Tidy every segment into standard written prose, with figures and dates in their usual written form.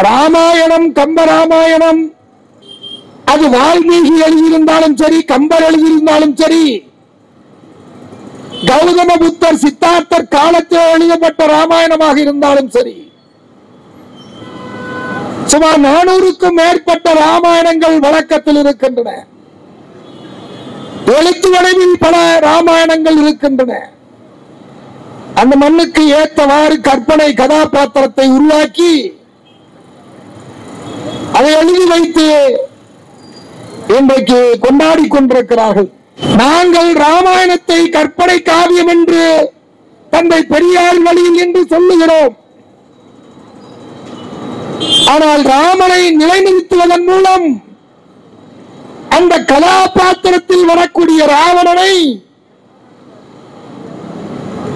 ராமாயணம், கம்பராமாயணம், அது வால்மீகி எழுதியிருந்தாலும் சரி, கம்பர் எழுதியிருந்தாலும் சரி, கௌதம புத்தர், சித்தார்த்தர் காலத்தில் எழுதப்பட்ட ராமாயணமாக இருந்தாலும் சரி, சுமார் 400க்கும் மேற்பட்ட ராமாயணங்கள் வழக்கத்தில் இருக்கின்றன. எழுத்து வடிவில் பல ராமாயணங்கள் இருக்கின்றன. அந்த மண்ணுக்கு ஏற்றவாறு கற்பனை கதாபாத்திரத்தை உருவாக்கி அதை எழுதி வைத்து இன்றைக்கு கொண்டாடி கொண்டிருக்கிறார்கள். நாங்கள் ராமாயணத்தை கற்பனை காவியம் என்று தந்தை பெரியார் வழியில் என்று சொல்லுகிறோம். ஆனால் ராமனை நிலைநிறுத்துவதன் மூலம் அந்த கதாபாத்திரத்தில் வரக்கூடிய ராவணனை,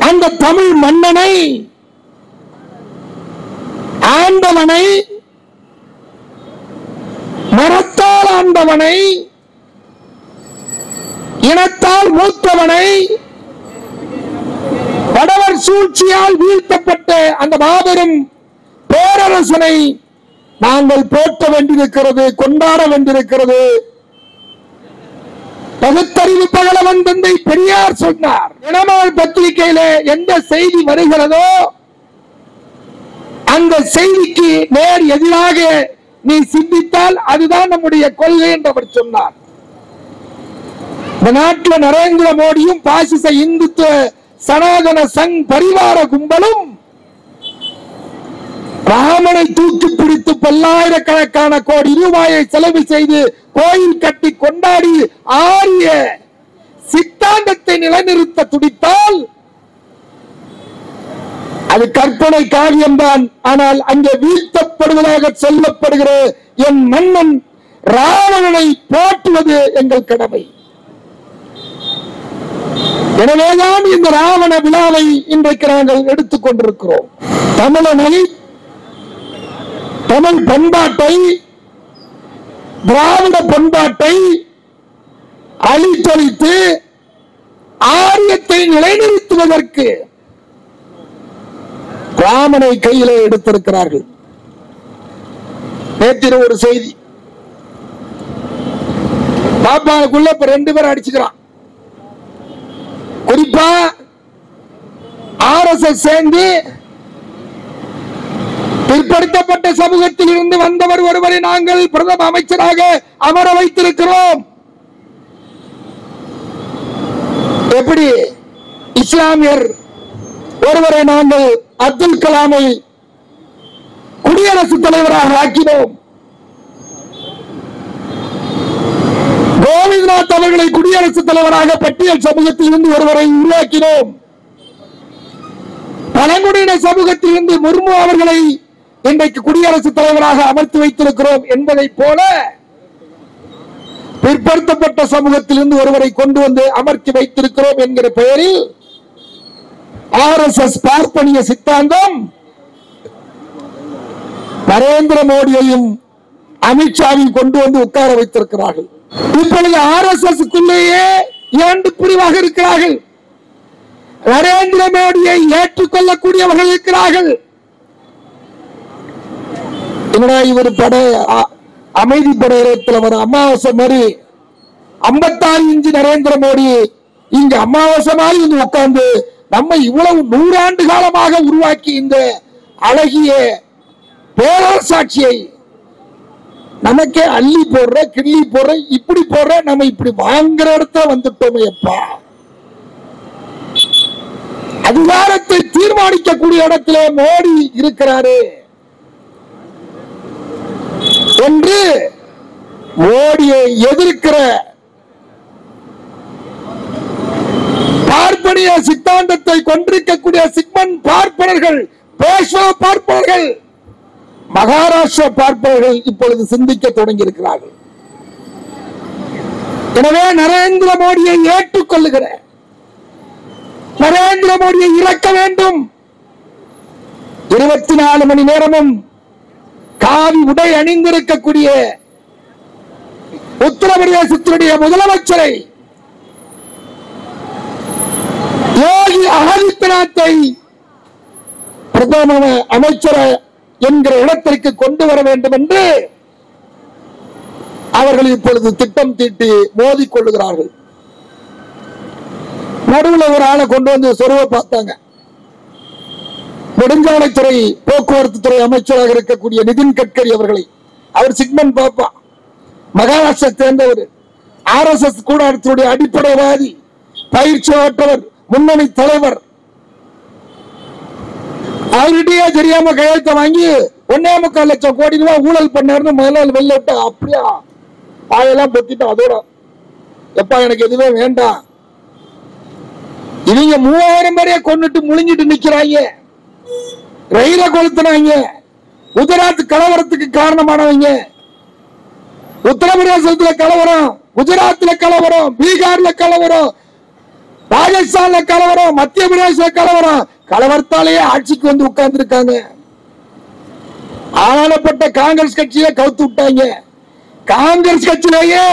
அந்த தமிழ் மன்னனை, ஆண்டவனை, மரத்தால் ஆண்டவனை, இனத்தால் மூத்தவனை, வடவர் சூழ்ச்சியால் வீழ்த்தப்பட்ட அந்த மாபெரும் பேரரசனை நாங்கள் போற்ற வேண்டியிருக்கிறது, கொண்டாட வேண்டியிருக்கிறது. பகுத்தறிவு பகலவன் தந்தை பெரியார் சொன்னார், தினமலர் பத்திரிகையில எந்த செய்தி வருகிறதோ அந்த செய்திக்கு நேர் எதிராக நீ சிந்தித்தால் அதுதான் நம்முடைய கொள்கை என்று அவர் சொன்னார். இந்த நாட்டில் நரேந்திர மோடியும் பாசிச இந்துத்துவ சனாதன சங் பரிவார கும்பலும் ராமனை தூக்கி பிடித்து பல்லாயிரக்கணக்கான கோடி ரூபாயை செலவு செய்து கோயில் கட்டி கொண்டாடி ஆரிய சித்தாந்தத்தை நிலைநிறுத்த துடித்தால் அது கற்பனை காவியம்தான். ஆனால் அங்கே வீழ்த்தப்படுவதாக சொல்லப்படுகிற என் மன்னன் ராவணனை போற்றுவது எங்கள் கடமை. எனவேதான் இந்த ராவண விழாவை இன்றைக்கு நாங்கள் எடுத்துக் கொண்டிருக்கிறோம். தமிழனை, தமிழ் பண்பாட்டை, திராவிட பண்பாட்டை அழித்தொழித்து ஆரியத்தை நிலைநிறுத்துவதற்கு ராமனை கையிலே எடுத்திருக்கிறார்கள். நேற்று ஒரு செய்தி, பாப்பாவுக்குள்ள இப்ப 2 பேர் அடிச்சுக்கிறான். குறிப்பா RSS சேர்ந்து பிற்படுத்தப்பட்ட சமூகத்தில் இருந்து வந்தவர் ஒருவரை நாங்கள் பிரதம அமைச்சராக அமர வைத்திருக்கிறோம். எப்படி இஸ்லாமியர் ஒருவரை நாங்கள் அப்துல் கலாமை குடியரசுத் தலைவராக ஆக்கினோம். கோவிந்தநாத் அவர்களை குடியரசுத் தலைவராக பட்டியல் சமூகத்தில் இருந்து ஒருவரை உருவாக்கினோம். பழங்குடியின சமூகத்தில் இருந்து முர்மு அவர்களை இன்றைக்கு குடியரசுத் தலைவராக அமர்த்தி வைத்திருக்கிறோம் என்பதை போல பிற்படுத்தப்பட்ட சமூகத்தில் இருந்து ஒருவரை கொண்டு வந்து அமர்த்தி வைத்திருக்கிறோம் என்கிற பெயரில் RSS பார்ப்பனிய சித்தாந்தம் நரேந்திர மோடியையும் அமித்ஷாவையும் கொண்டு வந்து உட்கார வைத்திருக்கிறார்கள். இப்பொழுது RSS-க்குள்ளேயே 2 பிரிவாக இருக்கிறார்கள். நரேந்திர மோடியை ஏற்றுக்கொள்ளக்கூடியவர்கள் இருக்கிறார்கள். இவர் பட அமைதி படையத்தில் வர அமாவாசை மாதிரி 56 இன்ச்சு நரேந்திர மோடி இங்க அமாவாசை மாதிரி வந்து உட்கார்ந்து நம்ம இவ்வளவு 100 ஆண்டு காலமாக உருவாக்கி இந்த அழகிய பேரரசாட்சியை நமக்கே அள்ளி போடுற, கிள்ளி போடுற, இப்படி போடுற, நம்ம இப்படி வாங்குற இடத்துல வந்துட்டோமே அப்பா. அதிகாரத்தை தீர்மானிக்கக்கூடிய இடத்திலே மோடி இருக்கிறாரு என்று மோடியை எதிர்க்கிற பார்ப்பனிய சித்தாந்தத்தை கொண்டிருக்கக்கூடிய சிக்மன் பார்ப்பனர்கள், பேஷ்வா பார்ப்பனர்கள், மகாராஷ்டிரா பார்ப்பனர்கள் இப்பொழுது சிந்திக்க தொடங்கி இருக்கிறார்கள். எனவே நரேந்திர மோடியை ஏற்றுக்கொள்ளுகிற, நரேந்திர மோடியை இறக்க வேண்டும். 24 மணி நேரமும் காவி உடை அணிந்திருக்கக்கூடிய உத்தரப்பிரதேசத்தினுடைய முதலமைச்சரை யோகி ஆதித்யநாத்தை பிரதம அமைச்சரை என்கிற இடத்திற்கு கொண்டு வர வேண்டும் என்று அவர்கள் இப்பொழுது திட்டம் தீட்டி மோதிக் கொள்ளுகிறார்கள். நடுவில் ஒரு ஆளை கொண்டு வந்து சொருவ பார்த்தாங்க. நெடுஞ்சாலைத்துறை போக்குவரத்து துறை அமைச்சராக இருக்கக்கூடிய நிதின் கட்கரி அவர்களை. அவர் சிக்மன் பாப்பா, மகாராஷ்டிரா சேர்ந்தவர், RSS கூடாரத்தினுடைய அடிப்படைவாதி, பயிற்சி ஆற்றவர், முன்னணி தலைவர். அவர்கிட்டயே தெரியாம கையெழுத்த வாங்கி 1.25 லட்சம் கோடி ரூபாய் ஊழல் பண்ணாருன்னு முதல்ல வெளில விட்டு அப்படியா பாயெல்லாம் பொத்திட்டோம். அதோட எப்பா எனக்கு எதுவே வேண்டாம். இவங்க 3000 பேரைய கொண்டுட்டு முழுங்கிட்டு நிக்கிறாங்க, ரயில கொளுத்துனாங்க. குஜராத் கலவரத்துக்கு காரணமானவங்க. உத்தரப்பிரதேசத்துல கலவரம், குஜராத்ல கலவரம், பீகார்ல கலவரம், ராஜஸ்தான்ல கலவரம், மத்திய பிரதேச கலவரம். கலவரத்தாலேயே ஆட்சிக்கு வந்து உட்கார்ந்து இருக்காங்க. ஆளப்பட்ட காங்கிரஸ் கட்சியை கவுத்து விட்டாங்க. காங்கிரஸ் கட்சியிலேயே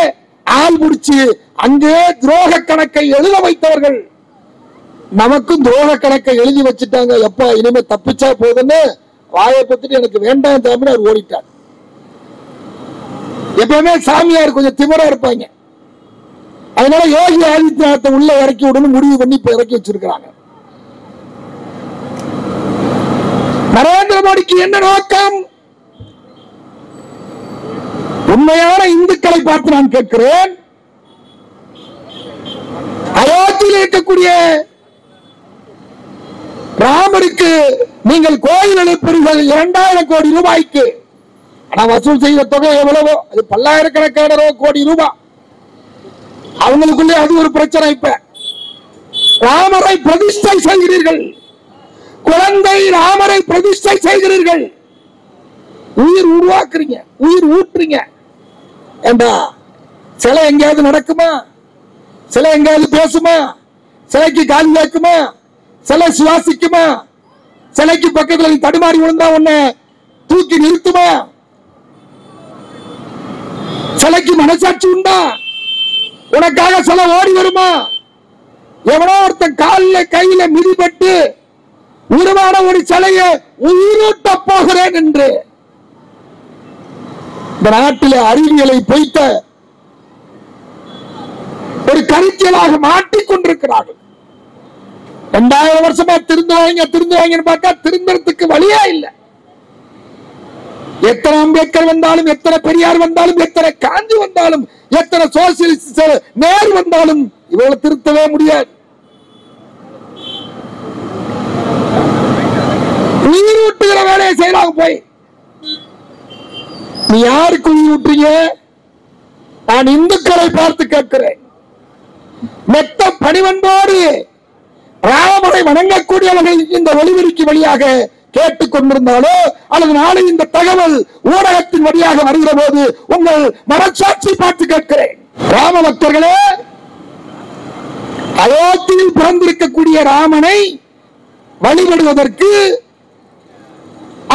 ஆள் முடிச்சு அங்கே துரோக கணக்கை எழுத வைத்தவர்கள் நமக்கும் துரோக கணக்கை எழுதி வச்சுட்டாங்க. எப்பா இனிமே தப்பிச்சா போதுன்னு வாயை பத்திட்டு எனக்கு வேண்டாம் சாமி அவர் ஓடிட்டார். எப்பவுமே சாமியார் கொஞ்சம் திமிரா இருப்பாங்க. அதனால யோகி ஆதித்யநாத்தை உள்ள இறக்கி விடணும் முடிவு பண்ணி இப்ப இறக்கி வச்சிருக்காங்க. நரேந்திர மோடிக்கு என்ன நோக்கம்? உண்மையான இந்துக்களை பார்த்து நான் கேட்கிறேன். அயோத்தியில் இருக்கக்கூடிய ராமருக்கு நீங்கள் கோயில் எழுப்புறீர்கள் 2000 கோடி ரூபாய்க்கு. ஆனா வசூல் செய்த தொகை எவ்வளவோ, அது பல்லாயிரக்கணக்கான கோடி ரூபாய். அவங்களுக்குள்ளே அது ஒரு பிரச்சனை. இப்ப ராமரை பிரதிஷ்டை செய்கிறீர்கள், குழந்தை ராமரை பிரதிஷ்டை செய்கிறீர்கள், உயிர் உருவாக்குறீங்க, உயிர் ஊற்றுறீங்க. ஏண்டா சிலை எங்கேயாவது நடக்குமா? சிலை எங்கேயாவது பேசுமா? சிலைக்கு கால் வைக்குமா? சிலை சுவாசிக்குமா? சிலைக்கு பக்கத்துல தடுமாறி விழுந்தா உன்னை தூக்கி நிறுத்துமா? சிலைக்கு மனசாட்சி உண்டா? உனக்காக சிலை ஓடி வருமா? எவனோ ஒருத்தன் காலில் கையில மிதிப்பட்டு உருவான ஒரு சிலையை உயிரூட்ட போகிறேன் என்று இந்த நாட்டில் அறிவியலை பொய்த்த ஒரு கருத்தியலாக மாட்டிக்கொண்டிருக்கிறார்கள். 2000 வருஷமா திருந்துவாங்கன்னு பார்த்தா திருந்தறதுக்கு வழியா இல்லை. எத்தனை அம்பேத்கர் வந்தாலும், எத்தனை பெரியார் வந்தாலும், எத்தனை காந்தி வந்தாலும், எத்தனை சோசியலிஸ்ட் நேரு வந்தாலும் இவங்களை திருத்தவே முடியாது. உயிரூட்டுகிற வேலையை செய்யலாம். போய் நீ யாருக்கு உயிர் ஊட்டுறீங்க? நான் இந்துக்களை பார்த்து கேட்கிறேன். மெத்த பணிவன்போடு ராமரை வணங்கக்கூடியவர்கள் இந்த ஒளிபெருக்கி வழியாக கேட்டுக் கொண்டிருந்தாலோ அல்லது நாளை இந்த தகவல் ஊடகத்தின் வழியாக வருகிற போது உங்கள் மனசாட்சி பார்த்து கேட்கிறேன். ராம பக்தர்களே, அயோத்தியில் பிறந்திருக்கக்கூடிய ராமனை வழிபடுவதற்கு,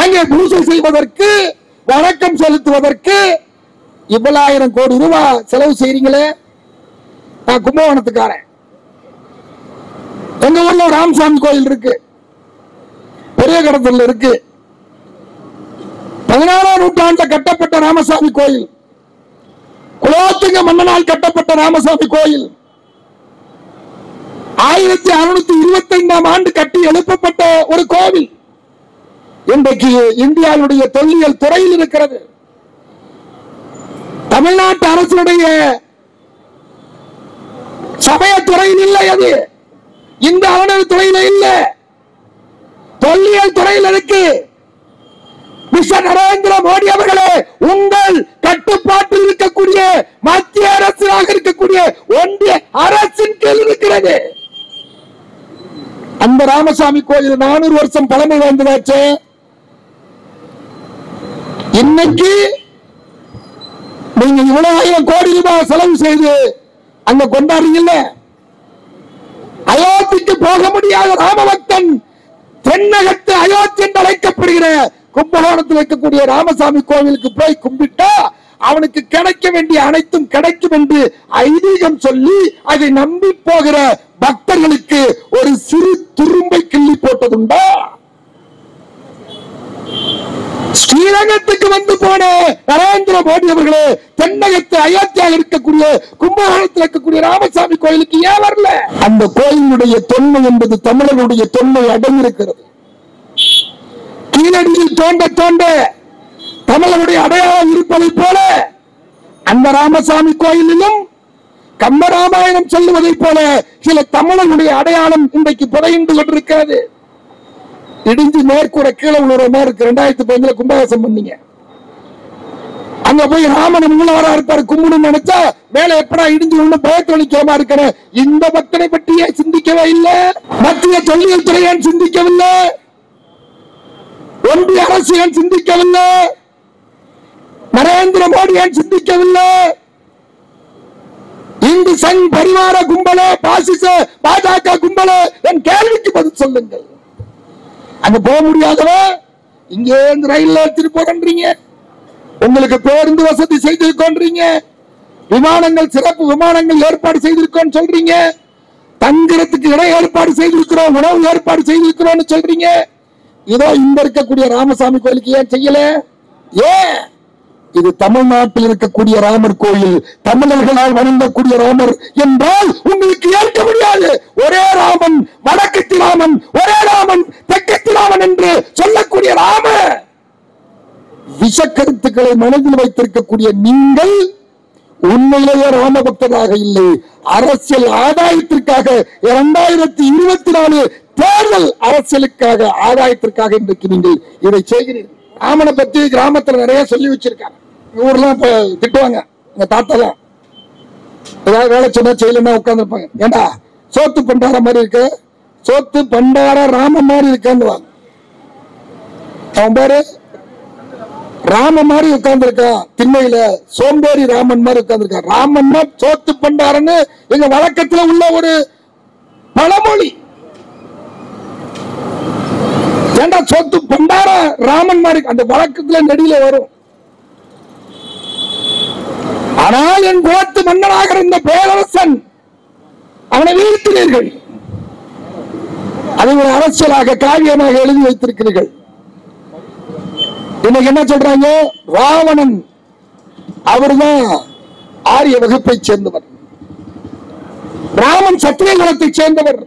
அங்கே பூஜை செய்வதற்கு, வணக்கம் செலுத்துவதற்கு இவ்வளவு 1000 கோடி ரூபாய் செலவு செய்றீங்களே. நான் கும்பகோணத்துக்காரன். எங்க ஊர்ல ராமசாமி கோயில் இருக்கு, பெரிய கடத்தல இருக்கு. 16ஆம் நூற்றாண்டில் கட்டப்பட்ட ராமசாமி கோயில், குலோத்துங்க மன்னனால் கட்டப்பட்ட ராமசாமி கோயில் 1625ஆம் ஆண்டு கட்டி எழுப்பப்பட்ட ஒரு கோவில் இன்றைக்கு இந்தியாவுடைய தொல்லியல் துறையில் இருக்கிறது. தமிழ்நாட்டு அரசுடைய சமயத்துறையில் இல்லை, அது இந்த அறநிலையத்துறையில இல்ல, தொல்லியல் துறையில் இருக்கு. மிஸ்டர் நரேந்திர மோடி அவர்களே, உங்கள் கட்டுப்பாட்டில் இருக்கக்கூடிய மத்திய அரசாக இருக்கக்கூடிய ஒன்றிய அரசின் கீழ் இருக்கிறது. அந்த ராமசாமி கோயில் 400 வருஷம் பழமை வாய்ந்ததாச்சு. இன்னைக்கு நீங்க இவ்வளவு 1000 கோடி ரூபாய் செலவு செய்து அங்க கொண்டாடுறீங்கல்ல. அயோத்திக்கு போக முடியாத ராமபக்தன் தென்னகத்து அயோத்தி என்று அழைக்கப்படுகிற கும்பகோணத்தில் இருக்கக்கூடிய ராமசாமி கோவிலுக்கு போய் கும்பிட்டா அவனுக்கு கிடைக்க வேண்டிய அனைத்தும் கிடைக்கும் என்று ஐதீகம் சொல்லி அதை நம்பி போகிற பக்தர்களுக்கு ஒரு சிறு துரும்பை கிள்ளி போட்டதுண்டா? ஸ்ரீரங்கத்துக்கு வந்து போன நரேந்திர மோடி அவர்களே தென்னகத்து அயோத்தியாக இருக்கக்கூடிய கும்பகோணத்தில் இருக்கக்கூடிய ராமசாமி கோயிலுக்கு ஏன் வரல? அந்த கோயிலுடைய தொன்மை என்பது தமிழர்களுடைய தொன்மை அடங்கியிருக்கிறது. கீழடியில் தோண்ட தோண்ட தமிழருடைய அடையாளம் இருப்பதை போல அந்த ராமசாமி கோயிலிலும் கம்பராமாயணம் சொல்லுவதை போல சில தமிழர்களுடைய அடையாளம் இன்றைக்கு புதைந்து கொண்டிருக்கிறது. இடிஞ்சு மேற்கூட கீழே உள்ள மாதிரி இருக்கு. 2015 கும்பாபிஷேகம் பண்ணீங்க. அங்க போய் ராமன் மூலவரா இருப்பாரு கும்பிடு நினைச்சா மேல எப்படா இடிஞ்சு ஒண்ணு பயத்தொழிக்காம இருக்கிற இந்த பக்தனை பற்றியே சிந்திக்கவே இல்லை. மத்திய தொல்லியல் துறை ஏன் சிந்திக்கவில்லை? ஒன்றிய அரசு ஏன் சிந்திக்கவில்லை? நரேந்திர மோடி ஏன் சிந்திக்கவில்லை? இந்து சங் பரிவார கும்பலே பாசிச பாஜக கும்பலே என் கேள்விக்கு பதில் சொல்லுங்கள். அங்க போக முடியாதவ இங்கே ரயில்ல எடுத்துட்டு போறீங்க. உங்களுக்கு பேருந்து வசதி செய்திருக்கோன்றீங்க. விமானங்கள் சிறப்பு விமானங்கள் ஏற்பாடு செய்திருக்கோம் சொல்றீங்க. தங்குறதுக்கு இடம் ஏற்பாடு செய்திருக்கிறோம், உணவு ஏற்பாடு செய்திருக்கிறோம் சொல்றீங்க. இதோ இங்க இருக்கக்கூடிய ராமசாமி கோயிலுக்கு ஏன் செய்யல? ஏன்? இது தமிழ்நாட்டில் இருக்கக்கூடிய ராமர் கோயில், தமிழர்களால் வணங்கக்கூடிய ராமர் என்றால் உங்களுக்கு ஏற்க முடியாது. ஒரே ராமன், வடக்கத்தி ராமன், ஒரே ராமன், தெற்கத்தி ராமன் என்று சொல்லக்கூடிய ராம விஷக்கருத்துக்களை மனதில் வைத்திருக்கக்கூடிய நீங்கள் உண்மையிலேயே ராம பக்தராக இல்லை, அரசியல் ஆதாயத்திற்காக 2024 தேர்தல் அரசியலுக்காக ஆதாயத்திற்காக இன்றைக்கு நீங்கள் இதை செய்கிறீர்கள். ராமனை பத்தி கிராமத்தில் நிறைய சொல்லி வச்சிருக்காங்க. ஊர்லாம் திட்டுவாங்க. எங்க தாத்தாலாம் ஏதாவது வேலை சொன்னா செய்யலன்னா உட்கார்ந்துருப்பாங்க. ஏண்டா சோத்து பண்டார மாதிரி இருக்க, சோத்து பண்டார ராம மாதிரி இருக்கான்னு. அவன் பேரு ராம மாதிரி உட்கார்ந்து இருக்கான். திண்ணையில சோம்பேறி ராமன் மாதிரி உட்கார்ந்து இருக்கான். ராமன் சோத்து பண்டாரன்னு எங்க வழக்கத்துல உள்ள ஒரு பழமொழி. ஏண்டா சோத்து பண்டார ராமன் மாதிரி அந்த வழக்கத்துல நெடியில வரும். ஆனால் என் கோட்டு மன்னனாக இருந்த பேரரசன் அவனை வீழ்த்தினீர்கள். அதை ஒரு அரசியலாக காவியமாக எழுதி வைத்திருக்கிறீர்கள். இன்னைக்கு என்ன சொல்றாங்க? ராவணன் அவர்தான் ஆரிய வகுப்பை சேர்ந்தவர், ராமன் சத்திரிய குலத்தை சேர்ந்தவர்,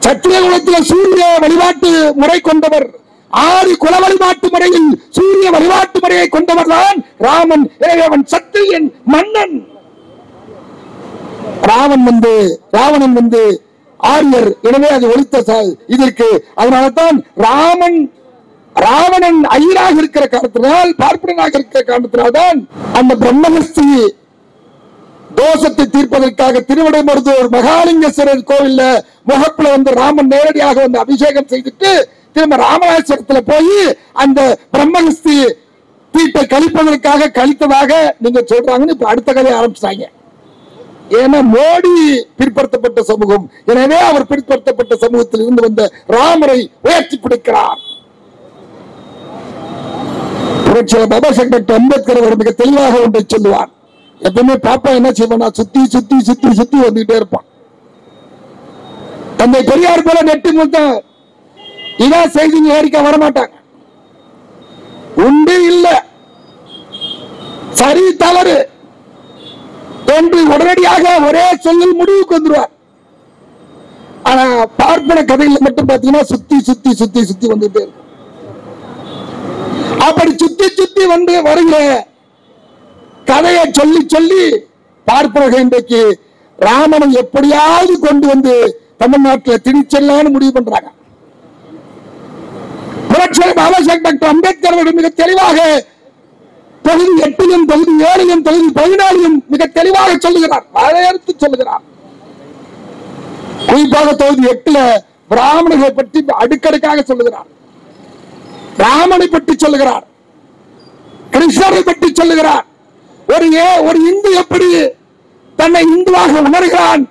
சத்திரிய குலத்தில் சூரிய வழிபாட்டு முறை கொண்டவர், 6 குல வழிபாட்டு முறையில் சூரிய வழிபாட்டு முறையை கொண்டவர் தான் ராமன். எனவே அவன் சத்திரியன், மன்னன். ராவணன் வந்து ஆரியர். எனவே அது ஒழித்த இதற்கு அதனால்தான் ராவணன் ஐயராக இருக்கிற காரணத்தினால், பார்ப்பனராக இருக்கிற காரணத்தினால்தான் அந்த பிரம்மஹஸ்தி தோஷத்தை தீர்ப்பதற்காக திருவிடைமருதூர் மகாலிங்கேஸ்வரர் கோவில்ல முகப்புல வந்து ராமன் நேரடியாக வந்து அபிஷேகம் செய்துட்டு திரும்ப ராமநாதபுரத்துல போய் அந்த பிரம்மஹஸ்தி தீட்டை கழிப்பதற்காக கழித்ததாக நீங்க சொல்றாங்கன்னு இப்ப அடுத்த கதையை ஆரம்பிச்சாங்க. ஏன்னா மோடி பிற்படுத்தப்பட்ட சமூகம், எனவே அவர் பிற்படுத்தப்பட்ட சமூகத்தில் இருந்து வந்த ராமரை உயர்த்தி பிடிக்கிறார். பாபா சாஹேப் டாக்டர் அம்பேத்கர் அவர் மிக தெளிவாக ஒன்றை சொல்லுவார். எப்பவுமே பாப்பா என்ன செய்வானா, சுத்தி சுத்தி சுத்தி சுத்தி வந்துகிட்டே இருப்பான். தந்தை பெரியார் போல நெட்டு முத்தான் இதான் செய்தி ஏறிக்க வரமாட்டாங்க. உண்டு இல்ல சரி தவறு என்று உடனடியாக ஒரே சொல்லில் முடிவுக்கு வந்துருவார். ஆனா பார்ப்பன கதையில் மட்டும் பாத்தீங்கன்னா சுத்தி சுத்தி சுத்தி சுத்தி வந்துட்டே இருக்கு. அப்படி சுத்தி சுத்தி வந்து வருகிற கதையை சொல்லி சொல்லி பார்ப்பனர்கள் இன்றைக்கு ராமனை எப்படியாவது கொண்டு வந்து தமிழ்நாட்டில் திணிச்செல்லான்னு முடிவு பண்றாங்க. பாபா சாஹேப் டாக்டர் அம்பேத்கர் மிக தெளிவாக தொகுதி 8 தொகுதி 7 தொகுதி 14 மிக தெளிவாக சொல்லுகிறார், வரையறுத்து சொல்லுகிறார். குறிப்பாக தொகுதி 8 பிராமணர்களை பற்றி அடுக்கடுக்காக சொல்லுகிறார், ராமனை பற்றி சொல்லுகிறார், கிருஷ்ணரை பற்றி சொல்லுகிறார். ஒரு இந்து எப்படி தன்னை இந்துவாக உணர்கிறான்,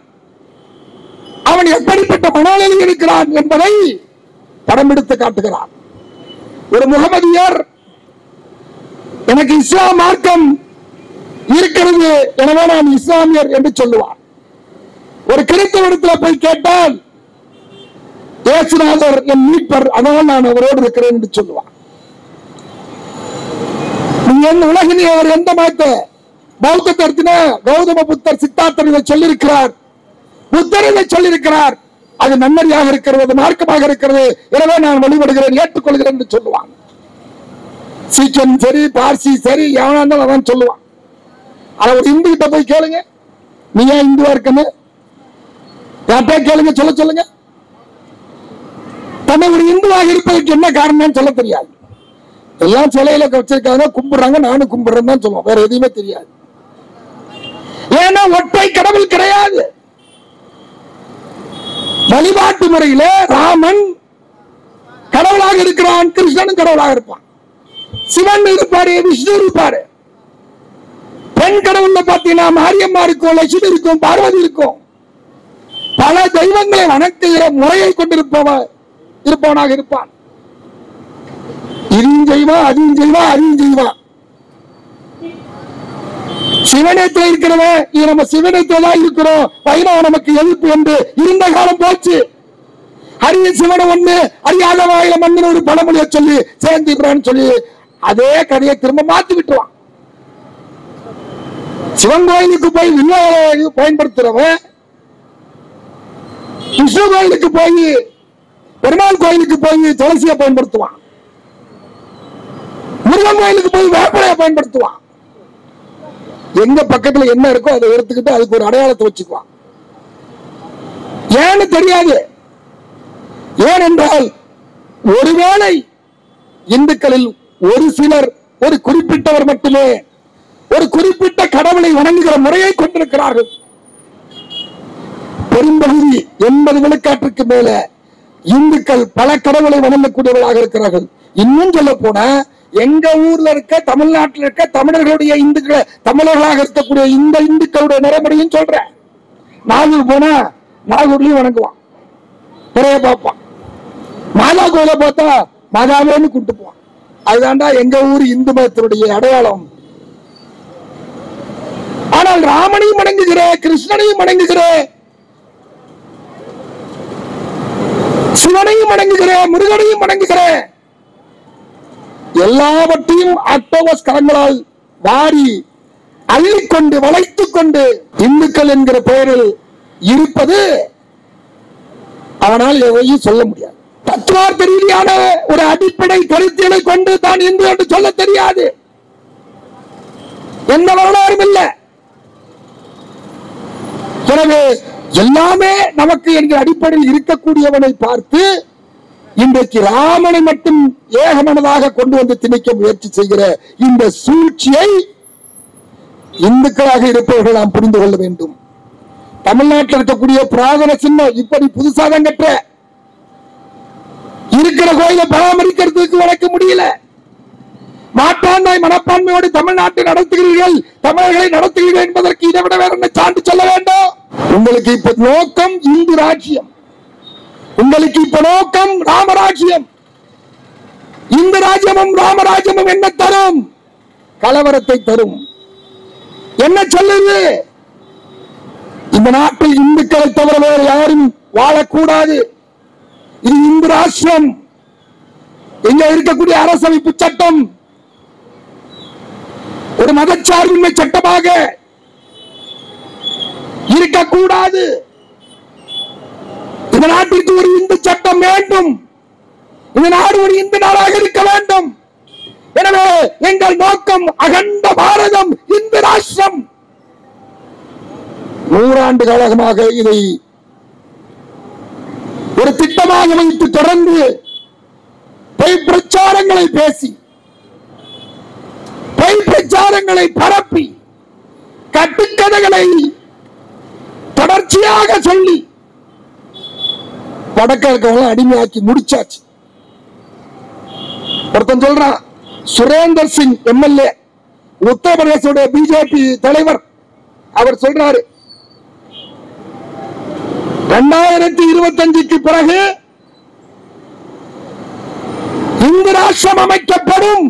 அவன் எப்படிப்பட்ட மனநிலையில் இருக்கிறான் என்பதை படம் எடுத்து காட்டுகிறார். ஒரு முகமதியர் எனக்கு இஸ்லாம் மார்க்கம் இருக்கிறது எனவே நான் இஸ்லாமியர் என்று சொல்லுவார். ஒரு கிறிஸ்தவத்தில் போய் கேட்டால் இயேசுநாதர் என் மீட்பர், அதனால் நான் அவரோடு இருக்கிறேன் என்று சொல்லுவான். நீங்க உலகிலே அவர் எந்த மதத்தை பௌத்தத்தை எடுத்தின கௌதம புத்தர் சித்தார்த்தர் இதை சொல்லியிருக்கிறார், புத்தர் இதை சொல்லியிருக்கிறார், அது நன்னறியாக இருக்கிறது, மார்க்கமாக இருக்கிறது, எனவே நான் வழிபடுகிறேன், ஏற்றுக்கொள்கிறேன் என்று சொல்லுவான். சீக்கியம் சரி, பார்சி சரி, எவனா இருந்தாலும் அவன் சொல்லுவான். ஆனா ஒரு இந்து கிட்ட போய் கேளுங்க, நீ ஏன் இந்துவா இருக்கன்னு யார்கிட்ட கேளுங்க, சொல்லுங்க. தன்னை ஒரு இந்துவாக இருப்பதற்கு என்ன காரணம் சொல்ல தெரியாது. எல்லாம் சிலையில வச்சிருக்காங்க, கும்பிடுறாங்க, நானும் கும்பிடுறேன்னு தான் சொல்லுவோம், வேற எதுவுமே தெரியாது. ஏன்னா ஒற்றை கடவுள் கிடையாது. வழிபாட்டு முறையில ராமன் கடவுளாக இருக்கிறான், கிருஷ்ணனும் கடவுளாக இருப்பான், சிவன் இருப்பாரு, விஷ்ணு இருப்பாரு. பெண் கடவுள்ல பாத்தீங்கன்னா மாரியம்மா இருக்கும், லட்சுமி இருக்கும், பார்வதி இருக்கும். பல தெய்வங்களை வணங்குகிற முறையை கொண்டிருப்பவனாக இருப்பான். இதையும் செய்வான், அதையும் செய்வான், அதையும் செய்வான். சிவனத்தில் இருக்கிறவன், இது நம்ம சிவனத்தில் தான் இருக்கிறோம், வைணவம் நமக்கு எதிர்ப்பு என்று இருந்த காலம் போச்சு. அரிய சிவனை ஒண்ணு, அறியாத வாயில மண்ணு ஒரு பழமொழியை சொல்லி சேர்ந்துக்கிறான்னு சொல்லி அதே கதையை திரும்ப மாத்தி விட்டுவான். சிவன் கோயிலுக்கு போய் வில்ல பயன்படுத்துறவன் விஷ்ணு கோயிலுக்கு போய், பெருமாள் கோயிலுக்கு போய் துளசியை பயன்படுத்துவான், முருகன் கோயிலுக்கு போய் வேப்பலையை பயன்படுத்துவான். எங்க பக்கத்துல என்ன இருக்கோ அதை எடுத்துக்கிட்டு அதுக்கு ஒரு அடையாளத்தை வச்சுக்குவான். ஏன்னு தெரியாது. ஏனென்றால் ஒருவேளை இந்துக்களில் ஒரு சிலர், ஒரு குறிப்பிட்டவர் மட்டுமே ஒரு குறிப்பிட்ட கடவுளை வணங்குகிற முறையை கொண்டிருக்கிறார்கள். பெரும்பகுதி 80 விழுக்காட்டுக்கு மேல இந்துக்கள் பல கடவுளை வணங்கக்கூடியவர்களாக இருக்கிறார்கள். இன்னும் சொல்ல போன எங்க ஊர்ல இருக்க, தமிழ்நாட்டில் இருக்க தமிழர்களுடைய இந்துக்களை, தமிழர்களாக இருக்கக்கூடிய இந்த இந்துக்களுடைய நடைமுறையும் சொல்றேன். நாகூர் போனா நாகூர்லயும் வணங்குவான், நிறைய பார்ப்பான். மாதா கோயில பார்த்தா மாதாவேன்னு கூப்பிட்டு போவான். அதுதான்டா எங்க ஊர் இந்து மதத்தினுடைய அடையாளம். ஆனால் ராமனையும் வணங்குகிற, கிருஷ்ணனையும் வணங்குகிற, சிவனையும் வணங்குகிற, முருகனையும் வணங்குகிற, எல்லாவற்றையும் ஆக்டோபஸ் கரங்களால் வாரி அள்ளிக்கொண்டு வளைத்துக் கொண்டு இந்துக்கள் என்கிற பெயரில் இருப்பது அவனால் எதையும் சொல்ல முடியாது. தத்துவார்த்த ரீதியான ஒரு அடிப்படை கருத்தியலை கொண்டு தான் இந்து என்று சொல்ல தெரியாது. எந்த வரலாறும் இல்லை. எனவே எல்லாமே நமக்கு என்கிற அடிப்படையில் இருக்கக்கூடியவனை பார்த்து இன்றைக்கு ராமனை மட்டும் ஏகமனதாக கொண்டு வந்து திணிக்க முயற்சி செய்கிற இந்த சூழ்ச்சியை இந்துக்களாக இருப்பவர்கள் நாம் புரிந்து கொள்ள வேண்டும். தமிழ்நாட்டில் இருக்கக்கூடிய புராதன சின்னம் இப்படி புதுசாக கற்ற இருக்கிற கோயிலை பராமரிக்கிறதுக்கு வழக்க முடியல. மாற்றாந்தாய் மனப்பான்மையோடு தமிழ்நாட்டை நடத்துகிறீர்கள், தமிழர்களை நடத்துகிறீர்கள் என்பதற்கு இதை விட வேற என்ன சான்று சொல்ல வேண்டும்? உங்களுக்கு இப்ப நோக்கம் இந்து ராஜ்யம், உங்களுக்கு இப்ப நோக்கம் ராமராஜ்யம். இந்த ராஜ்யமும் ராமராஜ்யமும் என்ன தரும்? கலவரத்தை தரும். என்ன சொல்லுது? இந்த நாட்டில் இந்துக்களை தவிர வேறு யாரும் வாழக்கூடாது. இது இந்து ராஷ்டிரம். இங்க இருக்கக்கூடிய அரசமைப்பு சட்டம் ஒரு மதச்சார்பின்மை சட்டமாக இருக்கக்கூடாது. இந்த நாட்டிற்கு ஒரு இந்து சட்டம் வேண்டும். இந்த நாடு ஒரு இந்து நாடாக இருக்க வேண்டும். எனவே எங்கள் நோக்கம் அகண்ட பாரதம், இந்து ராஷ்டிரம். 100 ஆண்டு காலமாக இதை ஒரு திட்டமாக வைத்து தொடர்ந்து பொய் பிரச்சாரங்களை பேசி, பொய் பிரச்சாரங்களை பரப்பி, கட்டுக்கதைகளை தொடர்ச்சியாக சொல்லி வடக்க இருக்கவங்களை அடிமையாக்கி முடிச்சாச்சு. ஒருத்தன் சொல்றான், சுரேந்தர் சிங் எம்எல்ஏ, உத்தரப்பிரதேச பிஜேபி தலைவர், அவர் சொல்றாரு 2025க்கு பிறகு இந்து ராஷ்டிரம் அமைக்கப்படும்.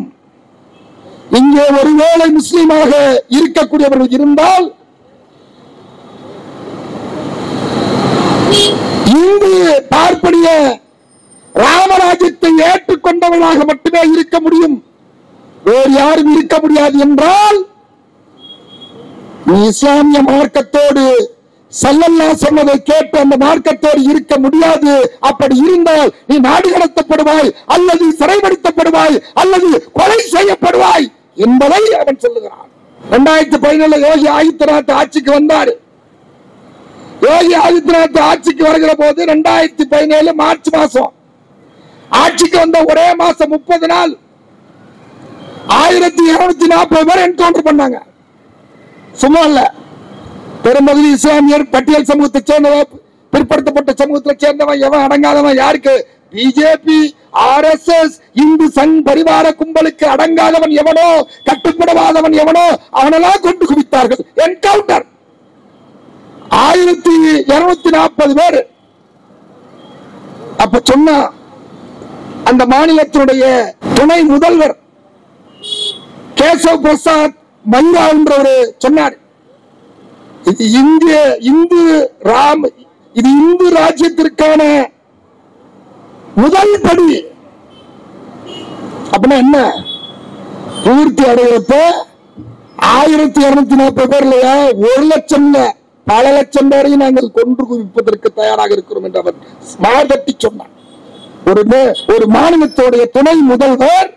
இங்கே ஒருவேளை முஸ்லீமாக இருக்கக்கூடியவர்கள் இருந்தால் இந்து பார்ப்பனிய ராமராஜ்யத்தை ஏற்றுக்கொண்டவர்களாக மட்டுமே இருக்க முடியும், வேறு யாரும் இருக்க முடியாது என்றால் நீ இஸ்லாமிய மார்க்கத்தோடு ஸல்லல்லாஹு சொன்னதை கேட்டு அந்த மார்க்கத்தோடு இருக்க முடியாது. அப்படி இருந்தால் நீ நாடு கடத்தப்படுவாய், அல்லது சிறைப்படுத்தப்படுவாய், அல்லது கொலை செய்யப்படுவாய் என்பதை அவன் சொல்லுகிறான். 2017 யோகி ஆதித்யநாத் ஆட்சிக்கு வந்தார். யோகி ஆதித்யநாத் ஆட்சிக்கு வருகிற போது 2017 மார்ச் மாசம் ஆட்சிக்கு வந்த ஒரே மாசம் 30 நாள் 1240 பேர் என்கவுண்டர் பண்ணாங்க. சும்மா இல்ல, பெரும்பகுதி இஸ்லாமியர், பட்டியல் சமூகத்தை சேர்ந்தவன், பிற்படுத்தப்பட்ட சமூகத்தை சேர்ந்தவன், எவன் அடங்காதவன், யாருக்கு? பிஜேபி, RSS, இந்து சங் பரிவார கும்பலுக்கு அடங்காதவன் எவனோ, கட்டுப்படாதவன் எவனோ அவனெல்லாம் கொண்டு குவித்தார்கள். என்கவுண்டர் 1240 பேர். அப்ப சொன்ன அந்த மாநிலத்தினுடைய துணை முதல்வர் கேசவ் பிரசாத் மயூரா என்றவர் சொன்னார், இது இந்து ராஜ்யத்திற்கான முதல் படி. அப்படின்னா என்ன? பூர்த்தி அடைகிறப்ப 1240 பேர் இல்லையா, 1 லட்சம் பல லட்சம் பேரையும் நாங்கள் கொன்று குவிப்பதற்கு தயாராக இருக்கிறோம் என்று அவர் மாதட்டி சொன்னார். ஒரு மாநிலத்துடைய துணை முதல்வர்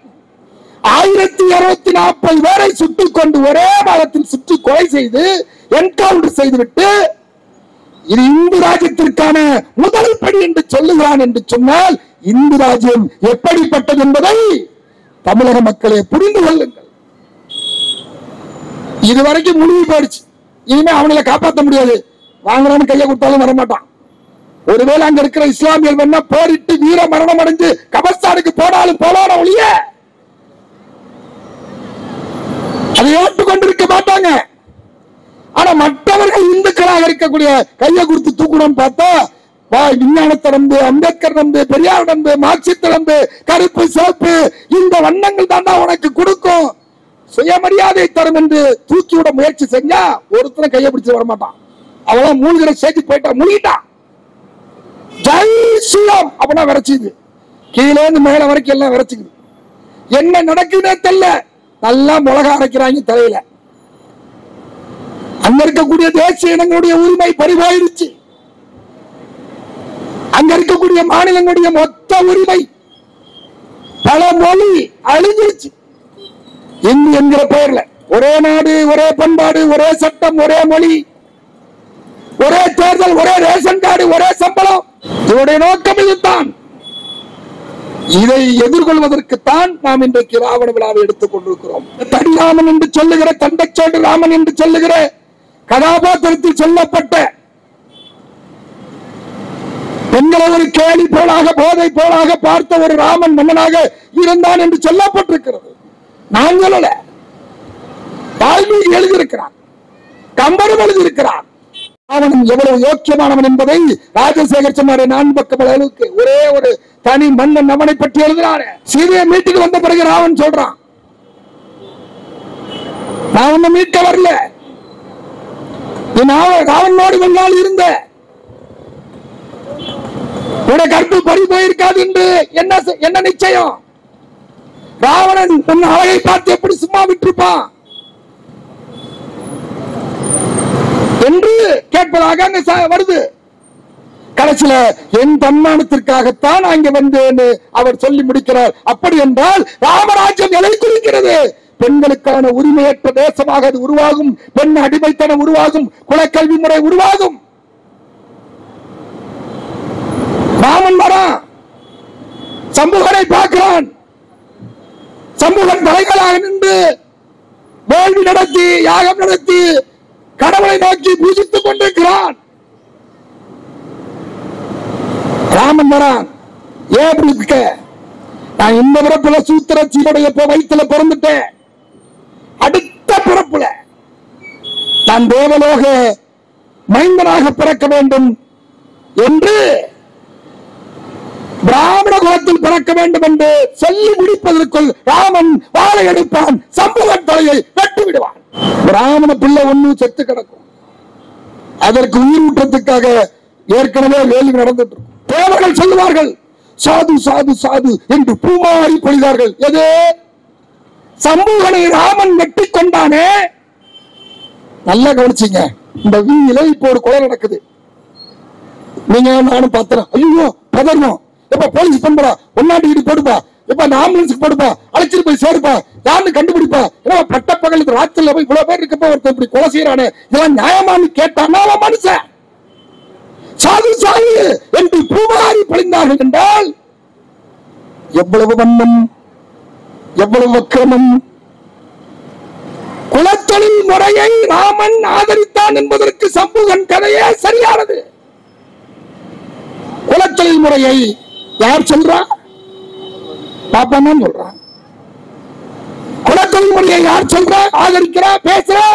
1240 பேரை சுட்டுக் கொண்டு ஒரே மாதத்தில் சுற்றி கொலை செய்து என்கவுண்டர் செய்துவிட்டு இது இந்து ராஜ்யத்திற்கான முதல் படி என்று சொல்லுகிறான் என்று சொன்னால் இந்து ராஜ்யம் எப்படிப்பட்டது என்பதை தமிழக மக்களே புரிந்து கொள்ளுங்கள். இதுவரைக்கும் முடிவு போயிடுச்சு, இனிமே அவனை காப்பாற்ற முடியாது. வாங்கலான்னு கையை கொடுத்தாலும் வரமாட்டான். ஒருவேளை அங்க இருக்கிற இஸ்லாமியர் வேணா போரிட்டு வீர மரணம் அடைஞ்சு கபஸ்தானுக்கு போனாலும் போலான ஒழிய அதை ஏற்றுக்கொண்டிருக்க மாட்டாங்க. ஆனா மற்றவர்கள் இந்துக்களாக இருக்கக்கூடிய கையை கொடுத்து தூக்கணும்னு பார்த்தா விஞ்ஞானத்தை நம்பு, அம்பேத்கர் நம்பு, பெரியார் நம்பு, மார்க்சிஸ்ட் நம்பு, கருப்பு சிவப்பு இந்த வண்ணங்கள் தாண்டா உனக்கு கொடுக்கும், சுயமரியாதை தரும் என்று தூக்கிவிட முயற்சி செஞ்சா ஒருத்தனை கையை பிடிச்சு வரமாட்டான். அவன் மூழ்கிற சேர்த்து போயிட்டா, மூழ்கிட்டான். ஜெய் ஸ்ரீராம் அப்படின்னா விரைச்சிது, கீழே இருந்து மேல வரைக்கும் எல்லாம் விரைச்சுக்குது. என்ன நடக்குதுன்னே தெரியல, நல்லா மிளகா அரைக்கிறாங்க தலையில. அங்க இருக்கக்கூடிய தேசிய இனங்களுடைய உரிமை பறிபோயிருச்சு. அங்க இருக்கக்கூடிய மாநிலங்களுடைய மொத்த உரிமை, பல மொழி அழிஞ்சிருச்சு. இந்து என்கிற பெயர்ல ஒரே நாடு, ஒரே பண்பாடு, ஒரே சட்டம், ஒரே மொழி, ஒரே தேர்தல், ஒரே ரேஷன் கார்டு, ஒரே சம்பளம். இதனுடைய நோக்கம் இதுதான். இதை எதிர்கொள்வதற்குத்தான் நாம் இன்றைக்கு ராவண விழாவை எடுத்துக் கொண்டிருக்கிறோம். தடிராமன் என்று சொல்லுகிற, தண்டைச்சோடு ராமன் என்று சொல்லுகிற கதாபாத்திரத்தில் சொல்லப்பட்ட பெண்களை ஒரு கேலி போலாக, போதை போலாக பார்த்த ஒரு ராமன் மன்னனாக இருந்தான் என்று சொல்லப்பட்டிருக்கிறது. நான் சொல்லல, வால்மீகி எழுதியிருக்கிறார், கம்பரும் எழுதியிருக்கிறார். ராவணன் எவ்வளவு யோக்கியமானவன் என்பதை ராஜசேகர் சொன்னாரு. 4 பக்கம் அளவுக்கு ஒரே ஒரு தனி மன்னன் அவனை பற்றி எழுதினாரு. சீதையை மீட்டுக்கு வந்த பிறகு ராவன் சொல்றான், நான் உன்னை மீட்க வரல, ராவனோடு வெள்ளால் இருந்த உடைய கற்பு பறி போயிருக்காது என்று என்ன நிச்சயம்? ராவணன் உன் அழகை பார்த்து எப்படி சும்மா விட்டுருப்பான் என்று கேட்பதாக அங்க வருது. கடைசியில என் தன்மானத்திற்காகத்தான் அங்க வந்து அவர் சொல்லி முடிக்கிறார். அப்படி என்றால் ராமராஜ்யம் எதை குறிக்கிறது? பெண்களுக்கான உரிமையற்ற தேசமாக அது உருவாகும், பெண் அடிமைத்தனம் உருவாகும், குலக்கல்வி முறை உருவாகும். ராமன் வரான், சமூகனை பார்க்கிறான், சமூகம் தலைகளாக நின்று வேள்வி நடத்தி, யாகம் நடத்தி, கடவுளை நோக்கி பூஜித்துக் கொண்டிருக்கிறான். ராமன் வரான், ஏன் அப்படி இருக்க? நான் இந்த பிறப்புல சூத்திரச்சியுடைய வயிற்றுல பிறந்துட்டேன், அடுத்த பிறப்புல நான் தேவலோக மைந்தனாக பிறக்க வேண்டும் என்று, பிராமண குலத்தில் பிறக்க வேண்டும் என்று சொல்லி முடிப்பதற்குள் ராமன் வாழை எடுப்பான், சமூக தலையை வெட்டி விடுவான். பிராமண பிள்ளை ஒண்ணு செத்து கிடக்கும். அதற்கு உயிர் ஊட்டத்துக்காக ஏற்கனவே வேள்வி நடந்துட்டு இருக்கும். தேவர்கள் சொல்லுவார்கள், சாது சாது சாது என்று பூமாரி பொழிதார்கள். எது? சம்புகனை ராமன் வெட்டி கொண்டானே. நல்லா கவனிச்சீங்க. இந்த வீதியில இப்போ ஒரு கொலை நடக்குது. நீங்க நானும் பார்த்தேன். ஐயோ பதறணும். எப்ப போலீஸ் பண்பா, ஒன்னாட்டி போடுப்பா, எப்ப அந்த ஆம்புலன்ஸுக்கு போடுப்பா, அழைச்சிட்டு போய் சேருப்பா, யாருன்னு கண்டுபிடிப்பா. ஏன்னா பட்ட பகலுக்கு ராத்திரில போய் இவ்வளவு பேர் இருக்கப்ப ஒருத்தர் இப்படி கொலை செய்யறானே, இதெல்லாம் நியாயமானு கேட்டானா அவன் மனுஷன். சாது சாது என்று பூமாரி பொழிந்தார்கள் என்றால் எவ்வளவு வன்மம், எவ்வளவு அக்கிரமம். குலத்தொழில் முறையை ராமன் ஆதரித்தான் என்பதற்கு சம்புகன் கதையே சரியானது. குலத்தொழில் முறையை யார் சொல்றா? பாப்பா சொல்றான். குலத்தொழில் முறையை யார் சொல்றா, ஆதரிக்கிறா, பேசுறா?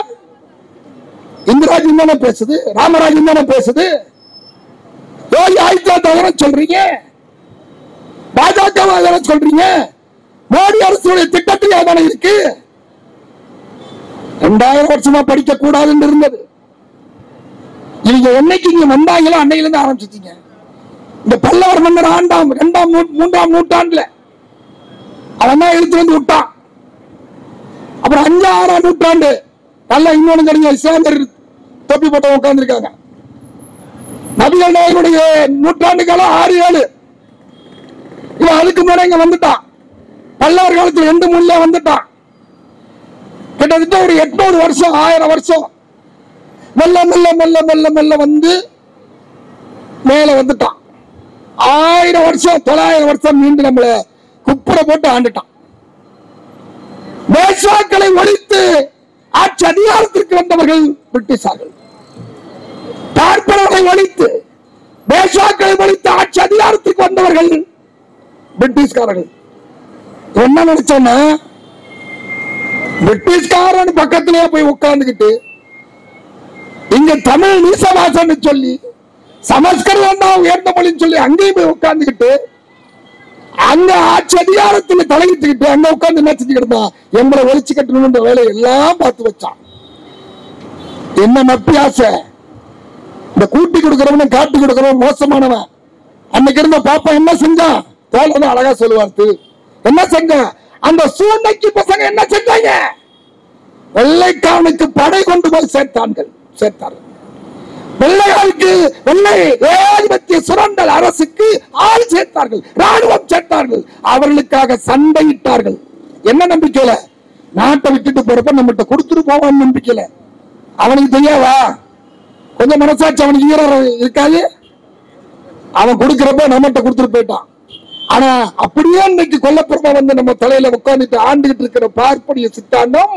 இந்திராஜன் தானே பேசுது, ராமராஜன் தானே பேசுது. யோகி ஆதித்யநாத் சொல்றீங்க, பாஜக சொல்றீங்க, மோடி அரசுடைய திட்டத்தில் தானே இருக்கு. 2000 வருஷமா படிக்க கூடாதுன்னு இருந்தது. இவங்க என்னைக்கு இங்க வந்தாங்களோ அன்னையில இருந்து ஆரம்பிச்சிட்டீங்க. இந்த பல்லவர் மன்னர் ஆண்டாம் 2ஆம் 3ஆம் நூற்றாண்டுல அவன் தான் எடுத்து வந்து விட்டான். அப்புறம் 5ஆம் 6ஆம் நூற்றாண்டு நல்லா இன்னொன்னு தெரிஞ்ச இஸ்லாமியர் தொப்பி போட்ட உட்கார்ந்து இருக்காங்க. நபிகள் நாயகனுடைய நூற்றாண்டு காலம் 6 7. இவன் அதுக்கு முன்னாடி இங்க வந்துட்டான். பல்லவர் காலத்தில் 2 3 வந்துட்டான். கிட்டத்தட்ட ஒரு 800 வருஷம் 1000 வருஷம் மெல்ல மெல்ல மெல்ல மெல்ல மெல்ல வந்து மேல வந்துட்டான். 1000 வருஷம் 900 வருஷம் மீண்டும் நம்மள குப்புற போட்டு ஆண்டுட்டான். பேஷ்வாக்களை ஒழித்து ஆட்சி அதிகாரத்திற்கு வந்தவர்கள் பிரிட்டிஷார்கள். பார்ப்பனர்களை ஒழித்து பேஷ்வாக்களை ஒழித்து ஆட்சி அதிகாரத்திற்கு வந்தவர்கள் பிரிட்டிஷ்காரர்கள். என்ன நினைச்சோன்னா, பிரிட்டிஷ்காரன் பக்கத்திலேயே போய் உட்கார்ந்துகிட்டு இங்க தமிழ் நீசவாசன்னு சொல்லி சமஸ்கிருதம் தான் உயர்ந்த மொழின்னு சொல்லி அங்கேயும் போய் உட்கார்ந்துகிட்டு அங்க ஆட்சி அதிகாரத்தில் தலையிட்டுக்கிட்டு அங்க உட்கார்ந்து என்ன செஞ்சுக்கிட்டு எங்களை ஒழிச்சு கட்டணும்ன்ற வேலையை எல்லாம் பார்த்து வச்சான். என்ன நப்பியாசை! இந்த கூட்டி கொடுக்கிறவன காட்டி கொடுக்கிறவன் மோசமானவன். அன்னைக்கு இருந்த பாப்பா என்ன செஞ்சான்? தோழன் அழகா சொல்லுவார்த்து. என்ன செஞ்சான்? அந்த சூழ்நிலைக்கு பசங்க என்ன செஞ்சாங்க? வெள்ளைக்காரனுக்கு படை கொண்டு போய் சேர்த்தார்கள். வெள்ளையாளுக்கு வெள்ளை ஏகாதிபத்திய சுரண்டல் அரசுக்கு ஆள் சேர்த்தார்கள், ராணுவம் சேர்த்தார்கள். அவர்களுக்காக சண்டையிட்டார்கள். என்ன நம்பிக்கையில? நாட்டை விட்டுட்டு போறப்ப நம்மகிட்ட கொடுத்துட்டு போவான்னு நம்பிக்கையில. அவனுக்கு தெரியாதா? கொஞ்சம் மனசாட்சி அவனுக்கு இருக்காது. அவன் கொடுக்கிறப்ப நம்மகிட்ட கொடுத்துட்டு போயிட்டான். ஆனா அப்படியே இன்னைக்கு கொல்லப்புறமா வந்து நம்ம தலையில உட்கார்ந்துட்டு ஆண்டுகிட்டு இருக்கிற பார்ப்பனிய சித்தாந்தம்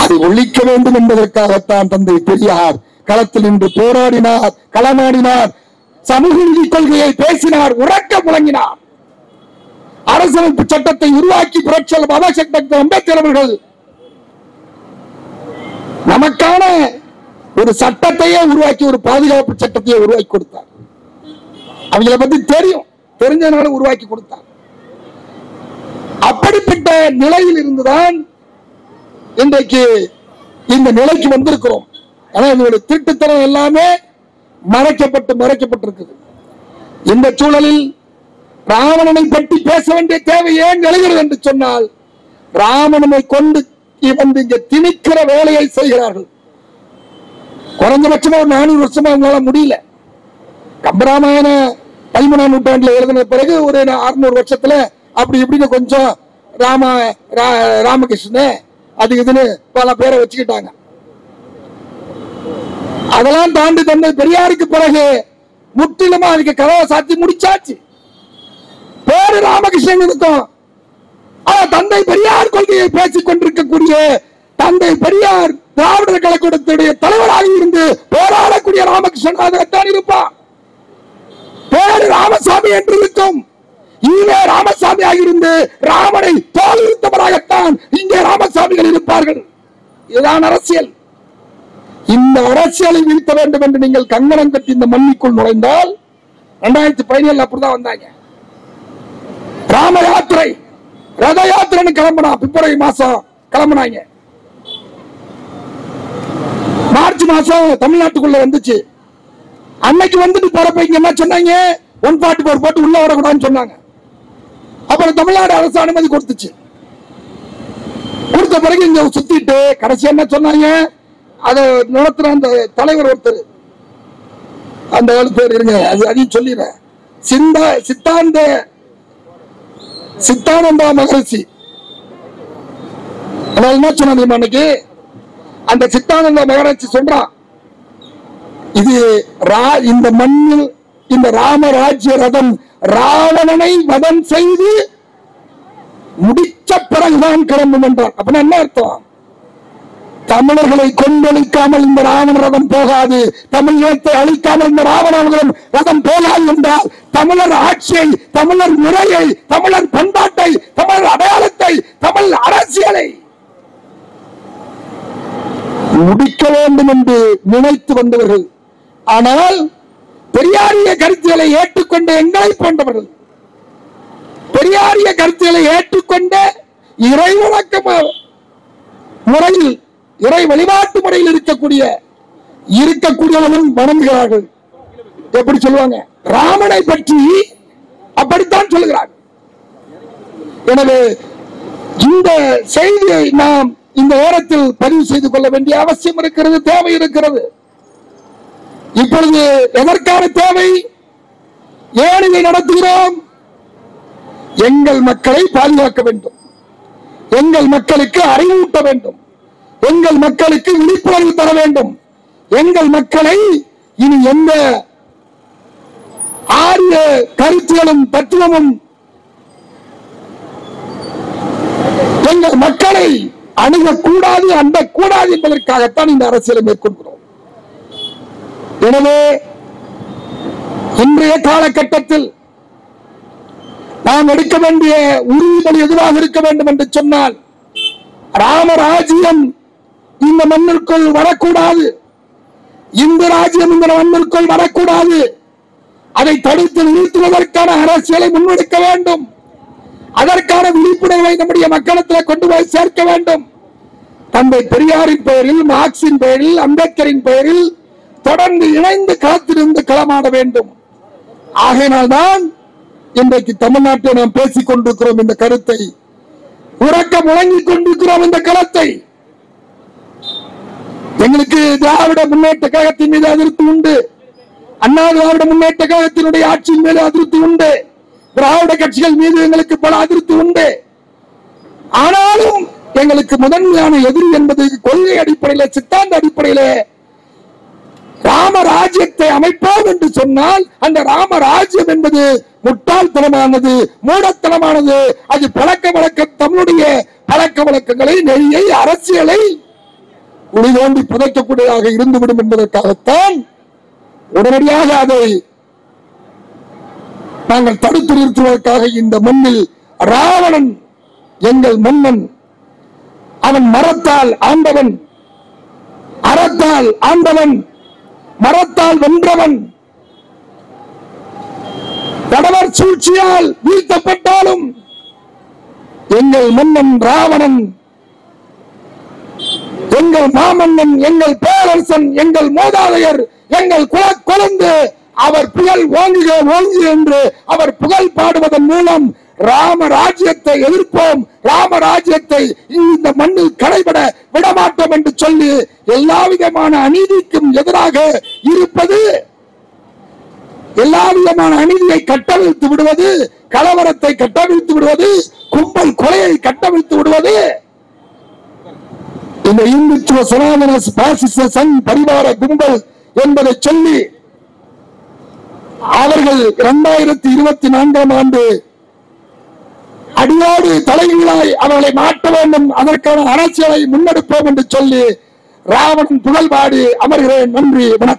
அதை ஒழிக்க வேண்டும் என்பதற்காகத்தான் தந்தை பெரியார் களத்தில் நின்று போராடினார், களமாடினார், சமூக நீதி கொள்கையை பேசினார், உறக்க முழங்கினார். அரசியலமைப்பு சட்டத்தை உருவாக்கி புரட்சியாளர் பாபா சாஹேப் அம்பேத்கர் அவர்கள் நமக்கான ஒரு சட்டத்தையே உருவாக்கி, ஒரு பாதுகாப்பு சட்டத்தையே உருவாக்கி கொடுத்தார். அவங்களை பத்தி தெரிஞ்சனால உருவாக்கி கொடுத்தார். அப்படிப்பட்ட நிலையில் இருந்துதான் இன்றைக்கு இந்த நிலைக்கு வந்திருக்கிறோம். ஆனா இதனுடைய திருட்டுத்தனம் எல்லாமே மறைக்கப்பட்டிருக்குது. இந்த சூழலில் ராவணனை பற்றி பேச வேண்டிய தேவை ஏன் எழுகிறது என்று சொன்னால், ராவணனை கொண்டு வந்து இங்க திணிக்கிற வேலையை செய்கிறார்கள். குறைஞ்சபட்சமா ஒரு 400 வருஷமா அவங்களால முடியல. கம்பராமாயண 13ஆம் நூற்றாண்டுல எழுதின பிறகு ஒரு 600 வருஷத்துல அப்படி இப்படின்னு கொஞ்சம் ராமகிருஷ்ணன் அது இதுன்னு பல பேரை வச்சுக்கிட்டாங்க. அதெல்லாம் தாண்டி தந்தை பெரியாருக்கு பிறகு முற்றிலுமா அதுக்கு கதவை சாத்தி முடிச்சாச்சு. பேரு ராமகிருஷ்ணன் இருக்கும். ஆனா தந்தை பெரியார் கொள்கையை பேசிக் கொண்டிருக்கக்கூடிய தந்தை பெரியார் திராவிடர் கழகத்துடைய தலைவராக இருந்து போராடக்கூடிய ராமகிருஷ்ணன் இருப்பார். பேரு ராமசாமி என்று இருக்கும். இங்கே ராமசாமியாக இருந்து ராமனை தோலுத்தவராகத்தான் இங்கே ராமசாமிகள் இருப்பார்கள். இதுதான் அரசியல். இந்த அரசியலை வீழ்த்த வேண்டும் என்று நீங்கள் கங்கணம் கட்டி இந்த மண்ணிக்குள் நுழைந்தால் 2017 அப்படிதான் வந்தாங்க. ராம யாத்திரை, ரத யாத்திரைன்னு கிளம்பினா பிப்ரவரி மாசம் கிளம்பினாங்க. மார்ச் மாசம் தமிழ்நாட்டுக்குள்ள வந்துச்சு. அன்னைக்கு வந்துட்டு போறப்ப இங்க என்ன சொன்னாங்க, 144 போட்டு உள்ள வரக்கூடாதுன்னு சொன்னாங்க. அப்புறம் தமிழ்நாடு அரசு அனுமதி கொடுத்துச்சு. கொடுத்த பிறகு இங்க சுத்திட்டு கடைசி என்ன சொன்னாங்க, அதை நடத்துற அந்த தலைவர் ஒருத்தர், அந்த பேர் இருங்க, அதையும் சொல்லிடுறேன், சித்தானந்தா மகரிஷி. என்ன சொன்ன அன்னைக்கு அந்த சித்தானந்த மகரிஷி சொல்றான், இது இந்த மண்ணில் இந்த ராமராஜ்ய ரதம் ராவணனை வதம் செய்து முடிச்ச பிறகுதான் கிளம்பும் என்றார். அப்படின்னா என்ன அர்த்தம்? தமிழர்களை கொண்டொழிக்காமல் இந்த ராவண ரதம் போகாது, தமிழகத்தை அழிக்காமல் இந்த ராவண ரதம் போகாது என்றால் தமிழர் ஆட்சியை, தமிழர் முறையை, தமிழர் பண்பாட்டை, தமிழர் அடையாளத்தை, தமிழ் அரசியலை முடிக்க வேண்டும் என்று நினைத்து வந்தவர்கள். ஆனால் பெரியாரிய கருத்துக்களை ஏற்றுக்கொண்ட எங்களை போன்றவர்கள், பெரியாரிய கருத்துக்களை ஏற்றுக்கொண்ட இறை வணக்க முறையில், இறை வழிபாட்டு முறையில் இருக்கக்கூடியவர்களும் வணங்குகிறார்கள். எப்படி சொல்லுவாங்க, ராமனை பற்றி அப்படித்தான் சொல்லுகிறார். எனவே இந்த செய்தியை நாம் இந்த நேரத்தில் பதிவு செய்து கொள்ள வேண்டிய அவசியம் இருக்கிறது, தேவை இருக்கிறது. இப்பொழுது எதற்கான தேவை? ஏன் இதை நடத்துகிறோம்? எங்கள் மக்களை பாதுகாக்க வேண்டும், எங்கள் மக்களுக்கு அறிவூட்ட வேண்டும், எங்கள் மக்களுக்கு விழிப்புணர்வு தர வேண்டும், எங்கள் மக்களை இனி எந்த ஆரிய கருத்துகளும் தத்துவமும் எங்கள் மக்களை அணுகக்கூடாது, அண்டக்கூடாது என்பதற்காகத்தான் இந்த அரசியலை மேற்கொள்கிறோம். எனவே இன்றைய காலகட்டத்தில் நாம் எடுக்க வேண்டிய உறுதிமொழி எதுவாக இருக்க வேண்டும் என்று சொன்னால், ராமராஜ்யம் இந்த மண்ணிற்குள் வரக்கூடாது, இந்து ராஜ்யம் இந்த மண்ணிற்குள் வரக்கூடாது. அதை தடுத்து நிறுத்துவதற்கான அரசியலை முன்னெடுக்க வேண்டும். அதற்கான விழிப்புணர்வை நம்முடைய மக்களிடத்தில் கொண்டு போய் சேர்க்க வேண்டும். தந்தை பெரியாரின் பெயரில், மார்க்சின் பெயரில், அம்பேத்கரின் பெயரில் தொடர்ந்து இணைந்து களத்திலிருந்து களமாட வேண்டும். ஆகையினால்தான் இன்றைக்கு தமிழ்நாட்டில் நாம் பேசிக் கொண்டிருக்கிறோம். இந்த கருத்தை உறக்க முழங்கிக் கொண்டிருக்கிறோம். இந்த களத்தை எங்களுக்கு திராவிட முன்னேற்ற கழகத்தின் மீது அதிருப்தி உண்டு, அண்ணா திராவிட முன்னேற்ற கழகத்தினுடைய ஆட்சியின் மீது அதிருப்தி உண்டு, திராவிட கட்சிகள் மீது எங்களுக்கு பல அதிருப்தி உண்டு. ஆனாலும் எங்களுக்கு முதன்மையான எதிரி என்பது கொள்கை அடிப்படையில், சித்தாந்த அடிப்படையில் ராமராஜ்யத்தை அமைப்போம் என்று சொன்னால் அந்த ராமராஜ்யம் என்பது முட்டாள்தனமானது, மூடத்தனமானது. அது பழக்க வழக்கம், தமிழுடைய பழக்க வழக்கங்களை, நெறியை, அரசியலை குடிதோண்டி புதைக்கக்கூடியதாக இருந்துவிடும் என்பதற்காகத்தான் உடனடியாக அதை நாங்கள் தடுத்து நிறுத்துவதற்காக இந்த மண்ணில் ராவணன் எங்கள் மன்னன், அவன் மரத்தால் ஆண்டவன், அறத்தால் ஆண்டவன், மரத்தால் வென்றவன், கடவர் சூழ்ச்சியால் வீழ்த்தப்பட்டாலும் எங்கள் மன்னன் ராவணன், எங்கள் மாமன்னன், எங்கள் பேரரசன், எங்கள் மூதாதையர், எங்கள் குலக்கொழுந்து, அவர் புகழ் ஓங்குக ஓங்கு என்று அவர் புகழ் பாடுவதன் மூலம் ராமராஜ்யத்தை எதிர்ப்போம், ராமராஜ்யத்தை இந்த மண்ணில் கடைபட விடமாட்டோம் என்று சொல்லி எல்லா விதமான அநீதிக்கும் எதிராக இருப்பது, எல்லா விதமான அநீதியை கட்டவிழ்த்து விடுவது, கலவரத்தை கட்டவிழ்த்து விடுவது, கும்பல் கொலையை கட்டவிழ்த்து விடுவது இந்த இந்துத்துவ சனாதன பாசிச சங் பரிவார கும்பல் என்பதை சொல்லி அவர்கள் 2024ஆம் ஆண்டு அடியோடு தலைகீழாய் அவர்களை மாற்ற வேண்டும், அதற்கான அரசியலை முன்னெடுப்போம் என்று சொல்லி ராவணன் புகழ்பாடி அமர்கிறேன். நன்றி, வணக்கம்.